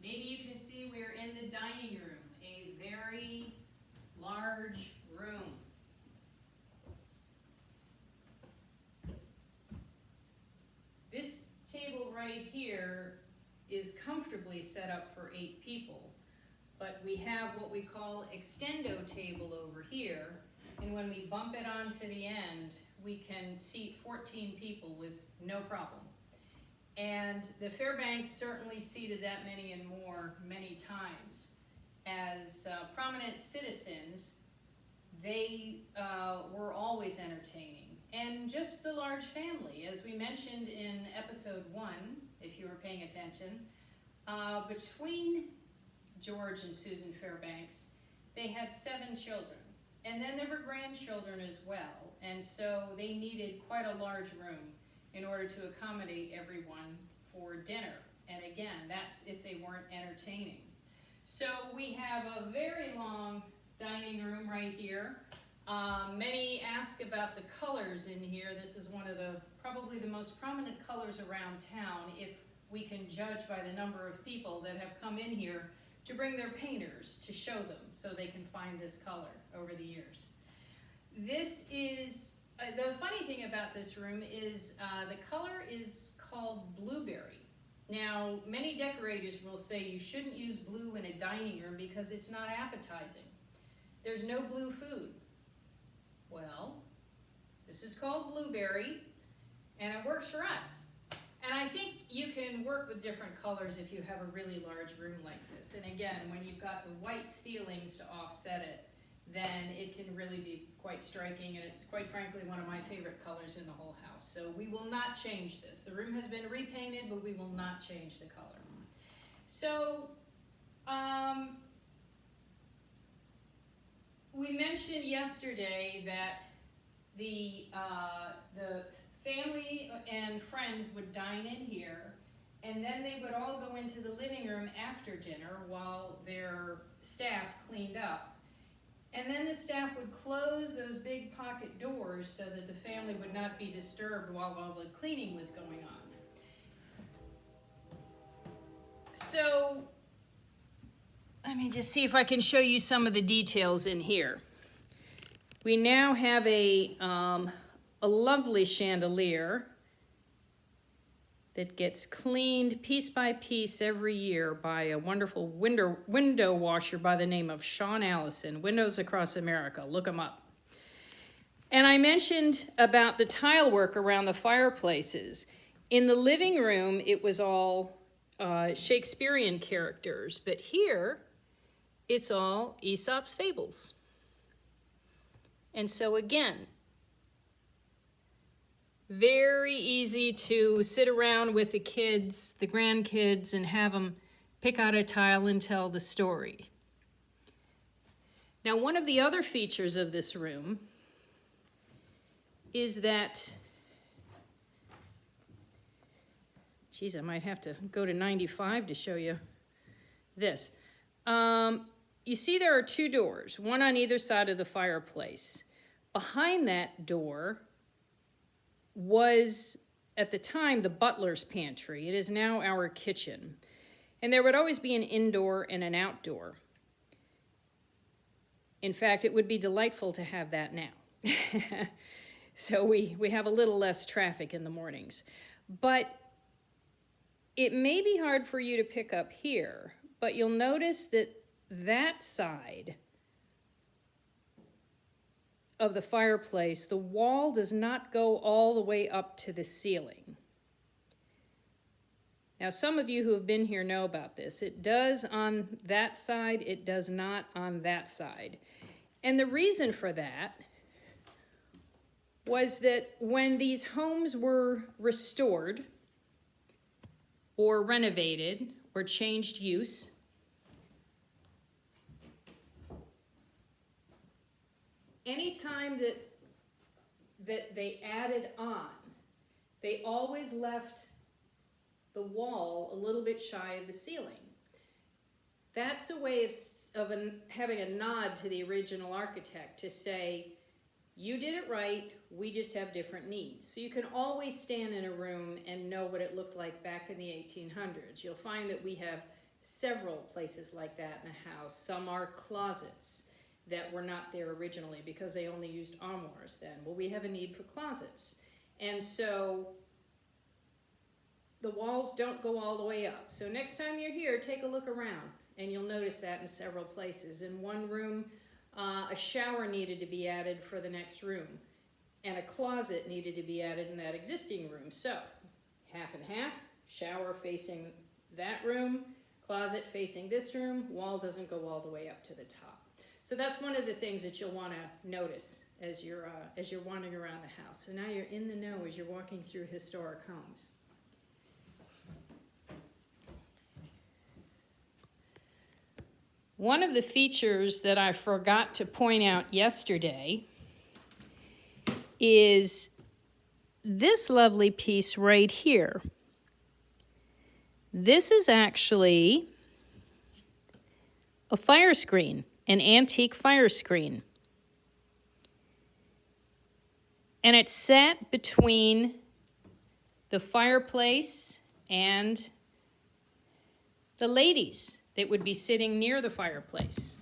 Maybe you can see we're in the dining room, a very large room. This table right here is comfortably set up for 8 people, but we have what we call extendo table over here, and when we bump it onto the end, we can seat 14 people with no problem. And the Fairbanks certainly seated that many and more many times. As prominent citizens, they were always entertaining. And just the large family, as we mentioned in episode 1, if you were paying attention, between George and Susan Fairbanks, they had 7 children. And then there were grandchildren as well. And so they needed quite a large room in order to accommodate everyone for dinner. And again, that's if they weren't entertaining. So we have a very long dining room right here. Many ask about the colors in here. This is one of the probably the most prominent colors around town, if we can judge by the number of people that have come in here to bring their painters to show them so they can find this color over the years. This is the funny thing about this room is the color is called blueberry. Now, many decorators will say you shouldn't use blue in a dining room because it's not appetizing. There's no blue food. Well, this is called blueberry, and it works for us. And I think you can work with different colors if you have a really large room like this. And again, when you've got the white ceilings to offset it, then it can really be quite striking, and it's quite frankly one of my favorite colors in the whole house. So we will not change this. The room has been repainted, but we will not change the color. So we mentioned yesterday that the family and friends would dine in here, and then they would all go into the living room after dinner while their staff cleaned up. And then the staff would close those big pocket doors so that the family would not be disturbed while all the cleaning was going on. So let me just see if I can show you some of the details in here. We now have a lovely chandelier that gets cleaned piece by piece every year by a wonderful window washer by the name of Sean Allison. Windows Across America, look him up. And I mentioned about the tile work around the fireplaces. In the living room, it was all Shakespearean characters, but here, it's all Aesop's Fables. And so again, very easy to sit around with the kids, the grandkids, and have them pick out a tile and tell the story. Now, one of the other features of this room is that, geez, I might have to go to 95 to show you this. You see there are 2 doors, one on either side of the fireplace. Behind that door was, at the time, the butler's pantry. It is now our kitchen. And there would always be an indoor and an outdoor. In fact, it would be delightful to have that now. So we have a little less traffic in the mornings. But it may be hard for you to pick up here, but you'll notice that that side of the fireplace, the wall does not go all the way up to the ceiling. Now, some of you who have been here know about this. It does on that side, it does not on that side. And the reason for that was that when these homes were restored or renovated or changed use, anytime that they added on, they always left the wall a little bit shy of the ceiling. That's a way of having a nod to the original architect to say, you did it right, we just have different needs. So you can always stand in a room and know what it looked like back in the 1800s. You'll find that we have several places like that in a house. Some are closets that were not there originally because they only used armoires then. Well, we have a need for closets. And so the walls don't go all the way up. So next time you're here, take a look around, and you'll notice that in several places. In one room, a shower needed to be added for the next room, and a closet needed to be added in that existing room. So half and half, shower facing that room, closet facing this room, wall doesn't go all the way up to the top. So that's one of the things that you'll want to notice as you're wandering around the house. So now you're in the know as you're walking through historic homes. One of the features that I forgot to point out yesterday is this lovely piece right here. This is actually a fire screen. An antique fire screen. And it's set between the fireplace and the ladies that would be sitting near the fireplace.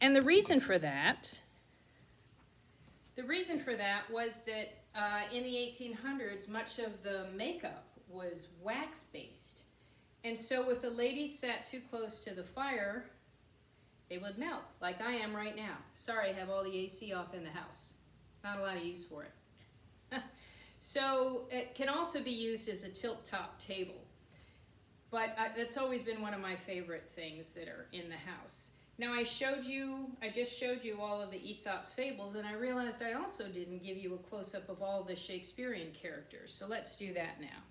And the reason for that was that in the 1800s, much of the makeup was wax-based. And so if the ladies sat too close to the fire, they would melt, like I am right now. Sorry, I have all the AC off in the house. Not a lot of use for it. So it can also be used as a tilt-top table. But that's always been one of my favorite things that are in the house. Now I just showed you all of the Aesop's fables, and I realized I also didn't give you a close-up of all the Shakespearean characters. So let's do that now.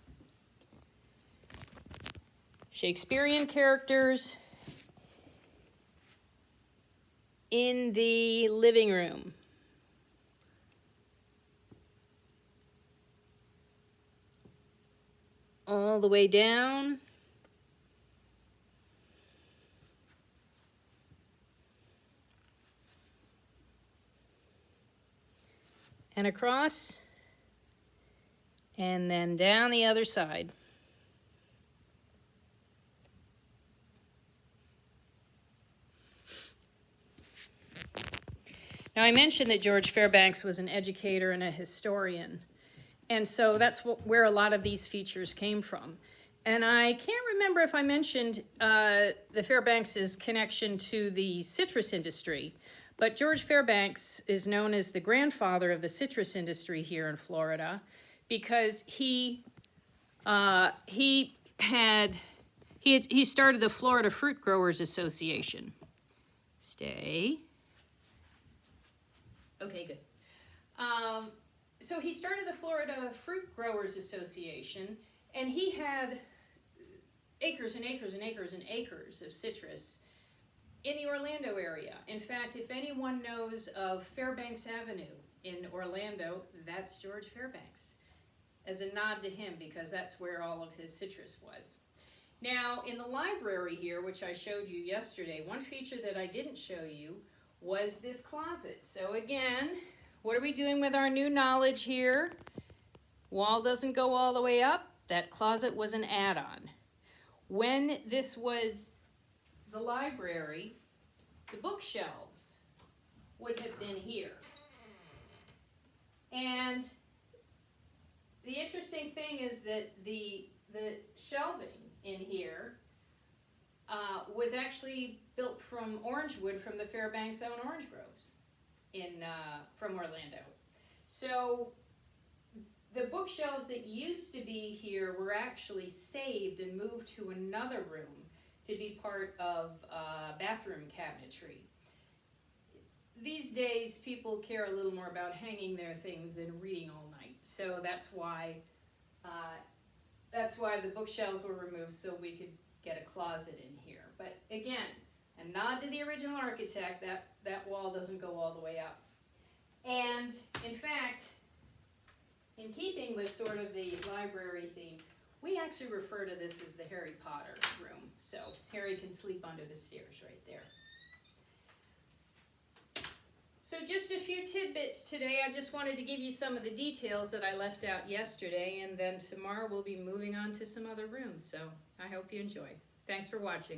Shakespearean characters in the living room. All the way down. And across. And then down the other side. Now, I mentioned that George Fairbanks was an educator and a historian, and so that's where a lot of these features came from. And I can't remember if I mentioned the Fairbanks' connection to the citrus industry, but George Fairbanks is known as the grandfather of the citrus industry here in Florida because he started the Florida Fruit Growers Association. Okay, good. So he started the Florida Fruit Growers Association, and he had acres and acres and acres and acres of citrus in the Orlando area. In fact, if anyone knows of Fairbanks Avenue in Orlando, that's George Fairbanks, as a nod to him, because that's where all of his citrus was. Now, in the library here, which I showed you yesterday, one feature that I didn't show you was this closet. So again, what are we doing with our new knowledge here? Wall doesn't go all the way up. That closet was an add-on. When this was the library, the bookshelves would have been here. And the interesting thing is that the shelving in here was actually built from orange wood from the Fairbanks' own orange groves from Orlando. So the bookshelves that used to be here were actually saved and moved to another room to be part of bathroom cabinetry. These days, people care a little more about hanging their things than reading all night. So that's why the bookshelves were removed, so we could get a closet in here. But again, a nod to the original architect, that wall doesn't go all the way up. And in fact, in keeping with sort of the library theme, we actually refer to this as the Harry Potter room. So Harry can sleep under the stairs right there. So just a few tidbits today. I just wanted to give you some of the details that I left out yesterday, and then tomorrow we'll be moving on to some other rooms. So I hope you enjoy. Thanks for watching.